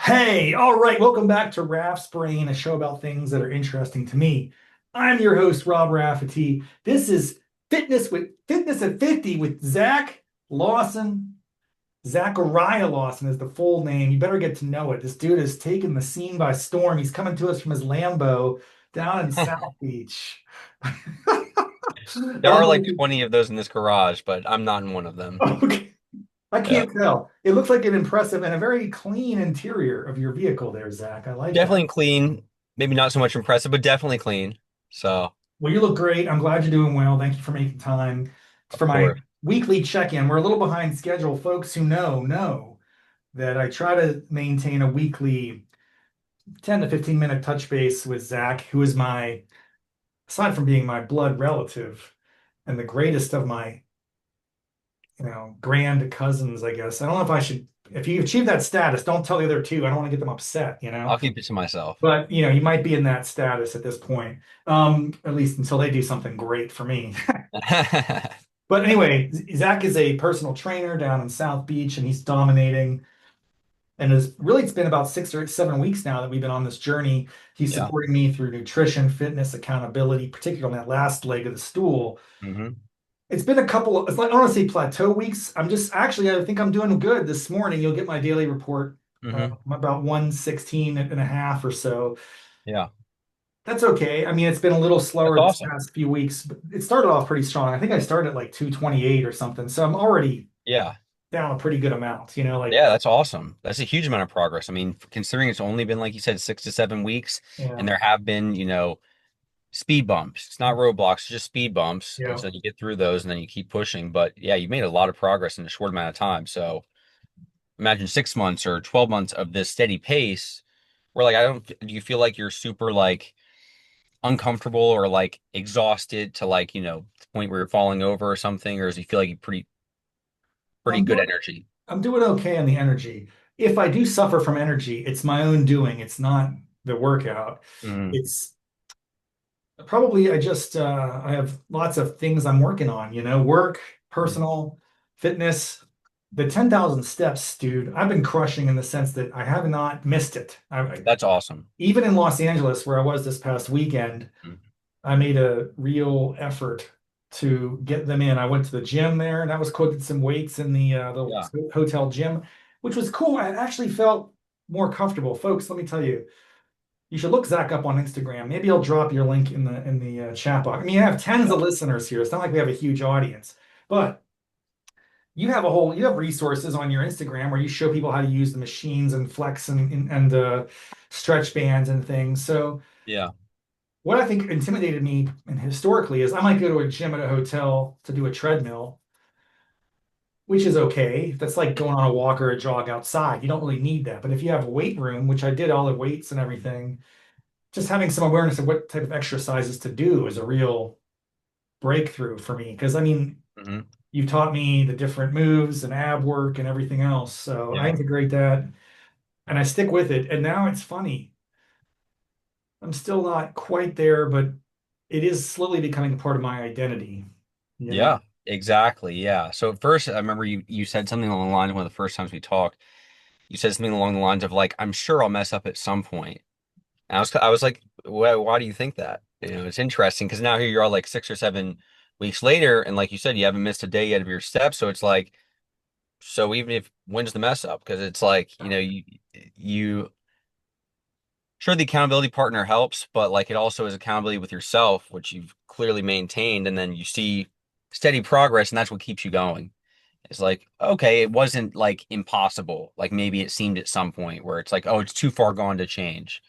Hey, all right, welcome back to Raff's Brain, a show about things that are interesting to me. I'm your host, Rob Raffety. This is Fitness at 50 with Zach Lawson. Zachariah Lawson is the full name. You better get to know it. This dude has taken the scene by storm. He's coming to us from his Lambo down in South Beach. There are like 20 of those in this garage, but I'm not in one of them. Okay. I Yeah. can't tell. It looks like an impressive and a very clean interior of your vehicle there, Zach. I like that. Definitely clean. Maybe not so much impressive, but definitely clean. So, Well, you look great. I'm glad you're doing well. Thank you for making time of for my course. weekly check-in. We're a little behind schedule. Folks who know that I try to maintain a weekly 10 to 15 minute touch base with Zach, who is my, aside from being my blood relative and the greatest of my, grand cousins, I guess. I don't know if I should, if you achieve that status, don't tell the other two. I don't want to get them upset. I'll keep it to myself. But you might be in that status at this point, at least until they do something great for me. But anyway, Zach is a personal trainer down in South Beach, and he's dominating. And it's been about 6 or 7 weeks now that we've been on this journey. He's Yeah. supporting me through nutrition, fitness, accountability, particularly on that last leg of the stool. hmm It's been a couple, it's like, I don't want to say plateau weeks. I think I'm doing good this morning. You'll get my daily report, hmm about 116 and a half or so. Yeah. That's okay. I mean, it's been a little That's slower this awesome. past few weeks, but it started off pretty strong. I think I started at like 228 or something. So I'm already Yeah. down a pretty good amount, like, Yeah, that's awesome. That's a huge amount of progress. I mean, considering it's only been, like you said, 6 to 7 weeks, yeah, and there have been, speed bumps. It's not roadblocks, it's just speed bumps. And yeah. so you get through those and then you keep pushing. But yeah, you made a lot of progress in a short amount of time. So imagine 6 months or 12 months of this steady pace where like do you feel like you're super like uncomfortable or like exhausted to like, the point where you're falling over or something, or does you feel like you pretty I'm good doing energy? I'm doing okay on the energy. If I do suffer from energy, it's my own doing. It's not the workout. Mm, It's probably I have lots of things I'm working on, work, mm. personal, fitness. The 10,000 steps, dude, I've been crushing in the sense that I have not missed it. That's awesome. Even in Los Angeles, where I was this past weekend, Mm, I made a real effort to get them in. I went to the gym there, and I was quoted some weights in yeah. the hotel gym, which was cool. I actually felt more comfortable, folks. Let me tell you, you should look Zach up on Instagram. Maybe I'll drop your link in the chat box. I mean, you have tens Yeah. of listeners here. It's not like we have a huge audience, but you have resources on your Instagram where you show people how to use the machines and flex and stretch bands and things. So Yeah. what I think intimidated me and historically is I might go to a gym at a hotel to do a treadmill, which is okay. That's like going on a walk or a jog outside. You don't really need that. But if you have a weight room, which I did all the weights and everything, just having some awareness of what type of exercises to do is a real breakthrough for me. Because I mean, hmm you've taught me the different moves and ab work and everything else. So I Yeah. integrate that and I stick with it. And now it's funny. I'm still not quite there, but it is slowly becoming a part of my identity, you know? Yeah. Exactly. Yeah. So at first, I remember you said something along the lines one of the first times we talked. You said something along the lines of like, "I'm sure I'll mess up at some point." And I was like, why do you think that? It's interesting because now here you are like 6 or 7 weeks later, and like you said, you haven't missed a day yet of your steps. So it's like, so even if when's the mess up? Because it's like, you sure the accountability partner helps, but like it also is accountability with yourself, which you've clearly maintained, and then you see steady progress, and that's what keeps you going. It's like, okay, it wasn't like impossible, like maybe it seemed at some point where it's like, oh, it's too far gone to change,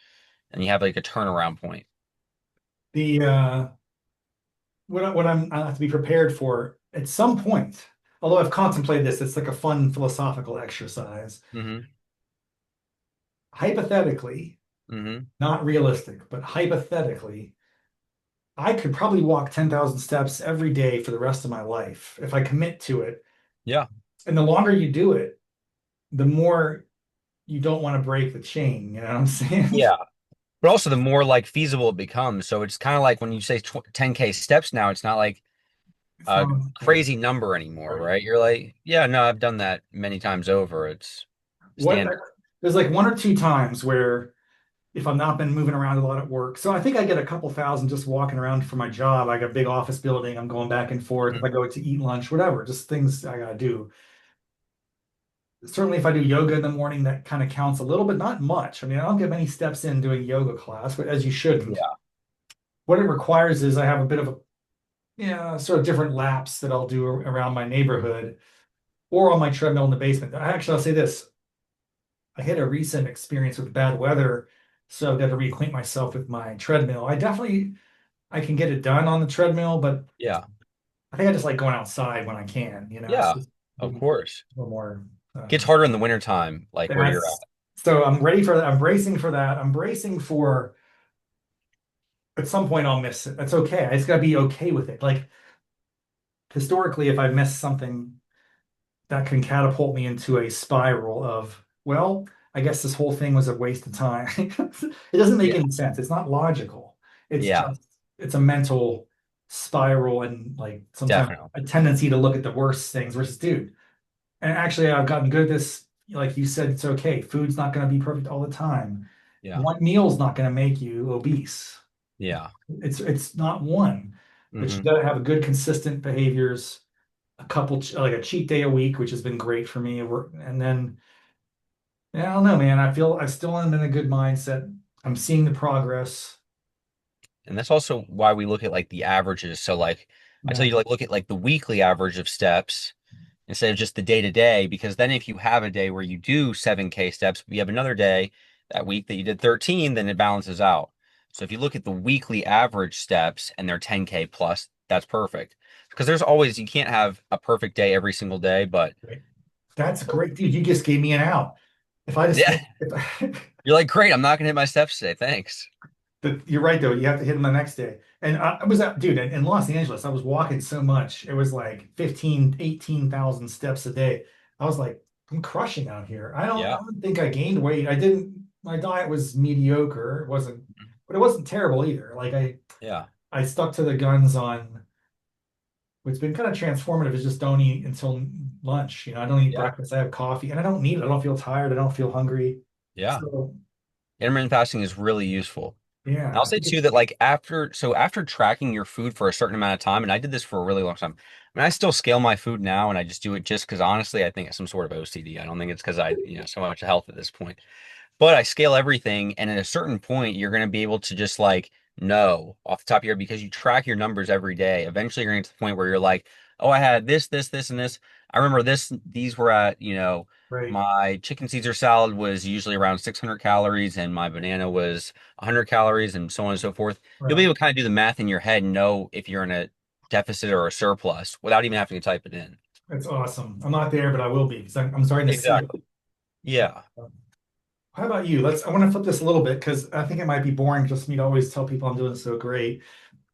and you have like a turnaround point. The I have to be prepared for at some point, although I've contemplated this, it's like a fun philosophical exercise. hmm Hypothetically, hmm not realistic, but hypothetically, I could probably walk 10,000 steps every day for the rest of my life if I commit to it. Yeah. And the longer you do it, the more you don't want to break the chain. You know what I'm saying? Yeah. But also the more like feasible it becomes. So it's kind of like when you say 10K steps now, it's not like It's a not, yeah. crazy number anymore, Right. right? You're like, yeah, no, I've done that many times over. It's What standard. there's like one or two times where if I've not been moving around a lot at work. So I think I get a couple thousand just walking around for my job. I got a big office building. I'm going back and forth. If Mhm. I go to eat lunch, whatever, just things I gotta do. Certainly if I do yoga in the morning, that kind of counts a little, but not much. I mean, I don't get many steps in doing yoga class, but as you shouldn't. Yeah. What it requires is I have a bit of a sort of different laps that I'll do around my neighborhood or on my treadmill in the basement. Actually, I'll say this. I had a recent experience with bad weather, so I've got to reacquaint myself with my treadmill. I can get it done on the treadmill, but Yeah. I think I just like going outside when I can, it's Yeah. just a Of course. little more Gets harder in the wintertime, like where you're that's at. so I'm ready for that. I'm bracing for that. I'm bracing for at some point I'll miss it. That's okay. I just gotta be okay with it. Like historically, if I miss something that can catapult me into a spiral of, well, I guess this whole thing was a waste of time. It doesn't make Yeah. any sense. It's not logical. It's Yeah. just, it's a mental spiral and like sometimes Definitely. a tendency to look at the worst things versus, dude. And actually, I've gotten good at this. Like you said, it's okay. Food's not going to be perfect all the time. Yeah. One meal's not going to make you obese. Yeah. It's not one, but you Hmm. got to have a good, consistent behaviors a couple like a cheat day a week, which has been great for me. And then yeah, I don't know, man. I still am in a good mindset. I'm seeing the progress. And that's also why we look at like the averages. So like I tell Yeah, you, like look at like the weekly average of steps instead of just the day to day, because then if you have a day where you do 7K steps, but you have another day that week that you did 13, then it balances out. So if you look at the weekly average steps and they're 10K plus, that's perfect. Because there's always, you can't have a perfect day every single day, but great. That's great, dude. You just gave me an out. If I just yeah, hit, if I, you're like, great, I'm not gonna hit my steps today. Thanks. you're right though. You have to hit them the next day. And I was out, dude, in Los Angeles. I was walking so much. It was like 15, 18,000 steps a day. I was like, I'm crushing out here. I Yeah. don't think I gained weight. I didn't. My diet was mediocre. It wasn't, but it wasn't terrible either. Like Yeah. I stuck to the guns on what's been kind of transformative is just don't eat until lunch. I don't eat Yeah. breakfast. I have coffee and I don't need it. I don't feel tired. I don't feel hungry. Yeah. So Intermittent fasting is really useful. And I'll yeah, I say think too it's that like after tracking your food for a certain amount of time, and I did this for a really long time. I mean, I still scale my food now, and I just do it just because honestly, I think it's some sort of OCD. I don't think it's because so much health at this point. But I scale everything, and at a certain point, you're going to be able to just like know off the top of your head because you track your numbers every day. Eventually, you're going to get to the point where you're like, oh, I had this, and this. I remember this. These were at, right, my chicken Caesar salad was usually around 600 calories, and my banana was 100 calories, and so on and so forth. You'll be right. able to kind of do the math in your head and know if you're in a deficit or a surplus without even having to type it in. That's awesome. I'm not there, but I will be because I'm starting to see it. Exactly. Yeah. How about you? I want to flip this a little bit because I think it might be boring just for me to always tell people I'm doing so great.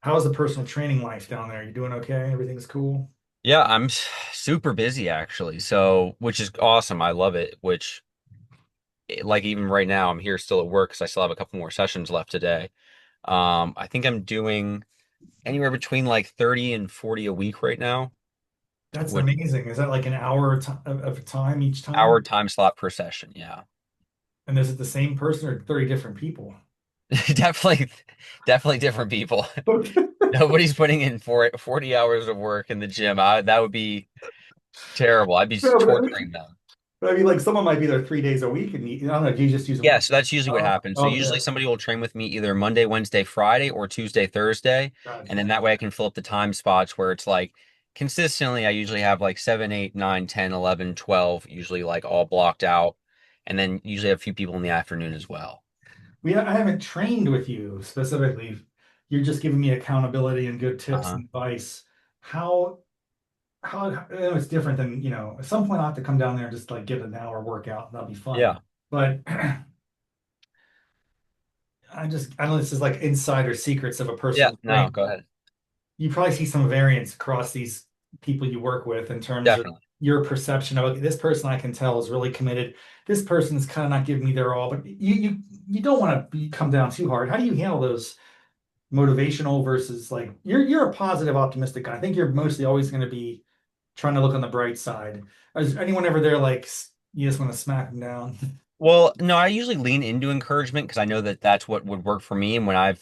How's the personal training life down there? You doing okay? Everything's cool? Yeah, super busy actually. So, which is awesome. I love it. Like even right now, I'm here still at work because I still have a couple more sessions left today. I think I'm doing anywhere between like 30 and 40 a week right now, That's which amazing. Is that like an hour of time each hour time? time slot per session. Yeah. And is it the same person or 30 different people? Definitely, definitely different people. Nobody's putting in 40 hours of work in the gym. That would be terrible. I'd be No, torturing them. but I mean, like someone might be there 3 days a week, and I don't know. Do you just use Yeah, them? so that's usually what Oh, happens. So okay, usually somebody will train with me either Monday, Wednesday, Friday, or Tuesday, Thursday. And gotcha. then that way I can fill up the time spots where it's like consistently I usually have like 7, 8, 9, 10, 11, 12, usually like all blocked out. And then usually have a few people in the afternoon as well. I haven't trained with you specifically. You're just giving me accountability and good tips Uh-huh. and advice. How I know it's different than at some point I'll have to come down there and just like get an hour workout. That'll be fun. Yeah. But I know this is like insider secrets of a Yeah. personal No, trainer. go ahead. You probably see some variance across these people you work with in terms of Definitely. your perception of, okay, this person I can tell is really committed. This person's kind of not giving me their all, but you don't want to come down too hard. How do you handle those motivational versus like you're a positive, optimistic guy. I think you're mostly always going to be trying to look on the bright side. Is anyone ever there like you just want to smack them down? Well, no, I usually lean into encouragement because I know that that's what would work for me. And when I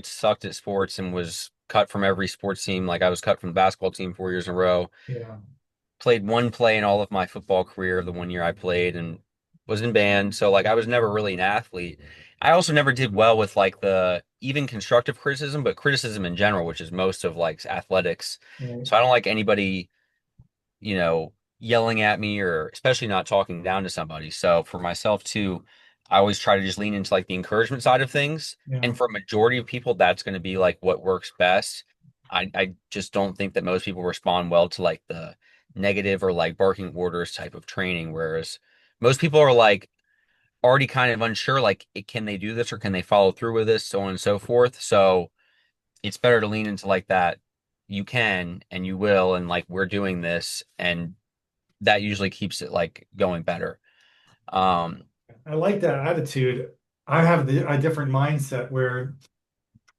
sucked at sports and was cut from every sports team. Like I was cut from the basketball team 4 years in a row. Yeah, Played one play in all of my football career, the one year I played, and was in band. So like I was never really an athlete. I also never did well with like the even constructive criticism, but criticism in general, which is most of like athletics. right. So I don't like anybody yelling at me or especially not talking down to somebody. So for myself too, I always try to just lean into like the encouragement side of things. Yeah, And for a majority of people, that's going to be like what works best. I just don't think that most people respond well to like the negative or like barking orders type of training. Whereas most people are like already kind of unsure, like, can they do this or can they follow through with this, so on and so forth. So it's better to lean into like that. You can and you will, and like we're doing this, and that usually keeps it like going better. Um, I like that attitude. I have a different mindset where,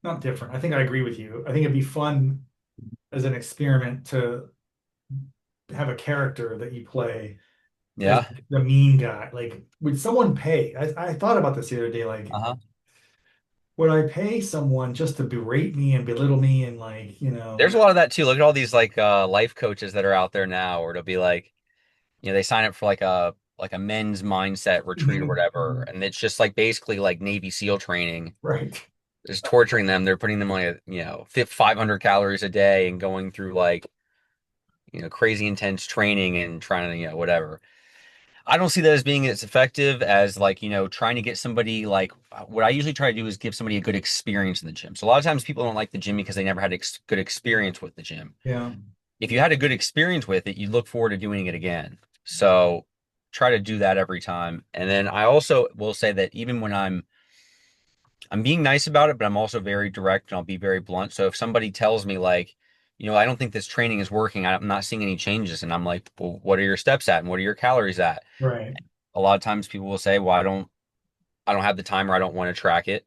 not different. I think I agree with you. I think it'd be fun as an experiment to have a character that you play as yeah. the mean guy. Like, would someone pay? I thought about this the other day. Like, Uh-huh. would I pay someone just to berate me and belittle me and like, There's a lot of that too. Look at all these like life coaches that are out there now, or it'll be like, they sign up for like a men's mindset retreat or Mhm, whatever, mhm. and it's just like basically like Navy SEAL training. Right. Just torturing them. They're putting them like 500 calories a day and going through like crazy intense training and trying to whatever. I don't see that as being as effective as like, trying to get somebody like what I usually try to do is give somebody a good experience in the gym. So a lot of times people don't like the gym because they never had good experience with the gym. Yeah. If you had a good experience with it, you look forward to doing it again. So try to do that every time. And then I also will say that even when I'm being nice about it, but I'm also very direct and I'll be very blunt. So if somebody tells me like, I don't think this training is working, I'm not seeing any changes, and I'm like, well, what are your steps at and what are your calories at? Right. A lot of times people will say, well, I don't have the time or I don't want to track it.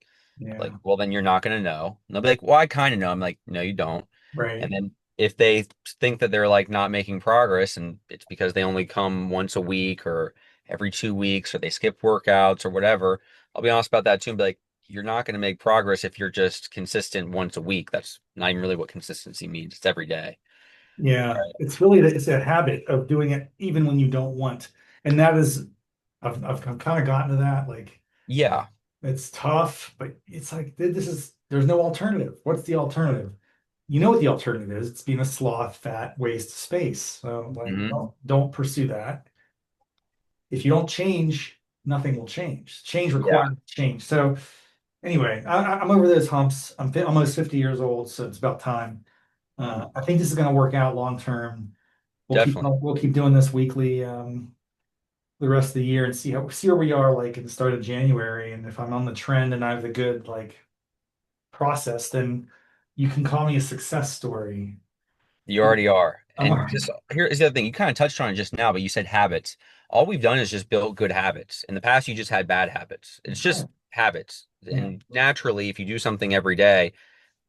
Like, Yeah. well, then you're not going to know. And they'll be like, well, I kind of know. I'm like, no, you don't. And Right. then if they think that they're like not making progress and it's because they only come once a week or every 2 weeks or they skip workouts or whatever, I'll be honest about that too and be like, you're not going to make progress if you're just consistent once a week. That's not even really what consistency means. It's every day. Yeah. Right. It's really it's a habit of doing it even when you don't want. And that is I've kind of gotten to that. Like, Yeah. it's tough, but it's like there's no alternative. What's the alternative? You know what the alternative is. It's being a sloth, fat, waste of space. So like Hmm. don't pursue that. If you don't change, nothing will change. Change Yeah. requires change. So anyway, I'm over those humps. Almost 50 years old, so it's about time. I think this is going to work out long term. Definitely. We'll keep doing this weekly the rest of the year and see where we are like at the start of January. And if I'm on the trend and I have the good like process, then you can call me a success story. You already are. I'm And just here's the other thing. You kind of touched on it just now, but you said habits. All we've done is just build good habits. In the past, you just had bad habits. It's just habits. yeah, And naturally, if you do something every day,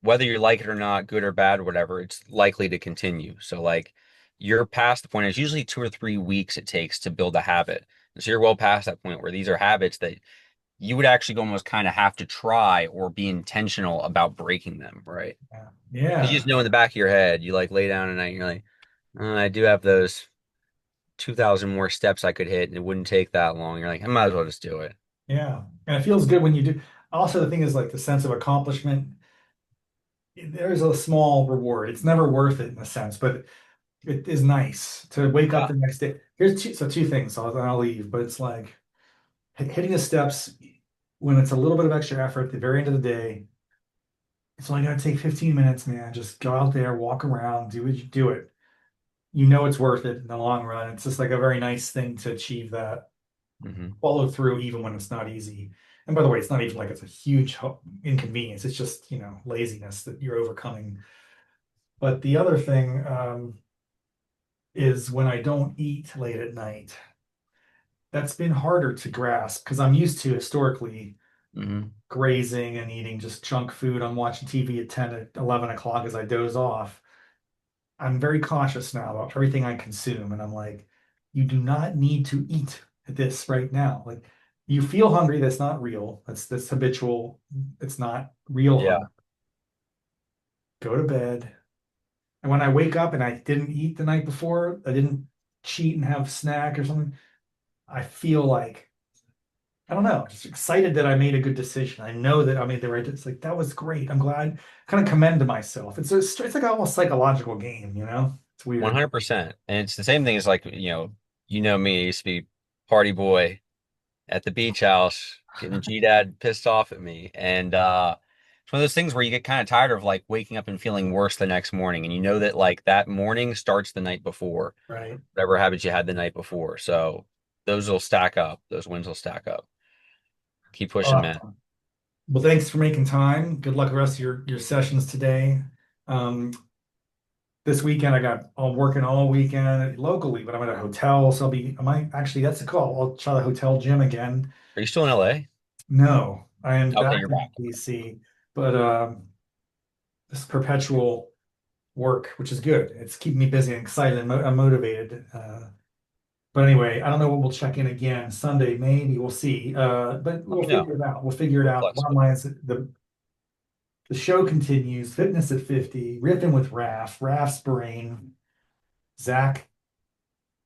whether you like it or not, good or bad, or whatever, it's likely to continue. So, like, you're past the point. It's usually 2 or 3 weeks it takes to build a habit. And so you're well past that point where these are habits that you would actually almost kind of have to try or be intentional about breaking them, right? yeah, Because you yeah, just know in the back of your head, you like lay down at night, and you're like, I do have those 2,000 more steps I could hit, and it wouldn't take that long. You're like, I might as well just do it. yeah. And it feels good when you do. Also, the thing is like the sense of accomplishment. There's a small reward. It's never worth it in a sense, but it is nice to wake up Yeah. the next day. Two things. I'll leave, but it's like hitting the steps when it's a little bit of extra effort at the very end of the day. It's only going to take 15 minutes, man. Just go out there, walk around, do what you do it. You know it's worth it in the long run. It's just like a very nice thing to achieve that Hmm. follow through even when it's not easy. And by the way, it's not even like it's a huge inconvenience. It's just, laziness that you're overcoming. But the other thing is when I don't eat late at night, that's been harder to grasp because I'm used to historically Hmm. grazing and eating just junk food. I'm watching TV at 10 at 11 o'clock as I doze off. I'm very cautious now about everything I consume. And I'm like, you do not need to eat at this right now. Like you feel hungry, that's not real. That's habitual. It's not real Yeah. hunger. Go to bed. And when I wake up and I didn't eat the night before, I didn't cheat and have a snack or something, I feel like I don't know, just excited that I made a good decision. I know that I made the right. It's like that was great. I'm glad. Kind of commend to myself. It's like almost psychological game, you know? It's weird. 100%. And it's the same thing as like, you know me, I used to be party boy at the beach house, getting G-Dad pissed off at me. And it's one of those things where you get kind of tired of like waking up and feeling worse the next morning. And you know that like that morning starts the night before, Right. whatever habits you had the night before. So those will stack up. Those wins will stack up. Keep pushing, Uh, man. well, thanks for making time. Good luck the rest of your sessions today. Um, this weekend I'm working all weekend locally, but I'm at a hotel, so I might actually that's a call. I'll try the hotel gym again. Are you still in LA? No, I am Okay, back you're in back. DC, but this perpetual work, which is good. It's keeping me busy and excited and I'm motivated. But anyway, I don't know what we'll check in again Sunday, maybe we'll see. But Let we'll me know. figure it out. We'll figure it I'm out. Bottom flexible. line is the show continues. Fitness at 50, Riffin with Raff, Raff's brain, Zach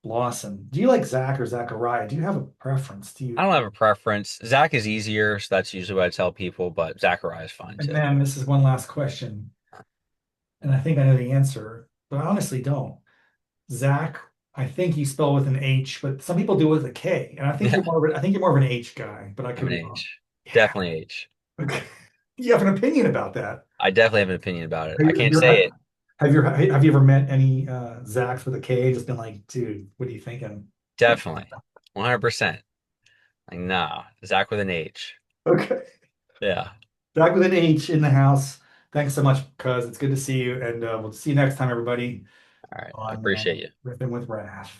Lawson. Do you like Zach or Zachariah? Do you have a preference? Do I you? don't have a preference. Zach is easier, so that's usually what I tell people, but Zachariah is fine And too. then this is one last question, and I think I know the answer, but I honestly don't. Zach, I think you spell with an H, but some people do it with a K, and Yeah, I think you're more of an H guy, but I I'm could an be wrong. H. Yeah. Definitely H. Okay. You have an opinion about that. I definitely have an opinion about it. Have I you, have can't you, say it. have you ever met any Zachs with a K? Just been like, dude, what are you thinking? Definitely. 100%. Like, nah, Zach with an H. Okay. Yeah. Zach with an H in the house. Thanks so much, cuz it's good to see you, and we'll see you next time, everybody, All right. I on appreciate you. Ripping with Raph.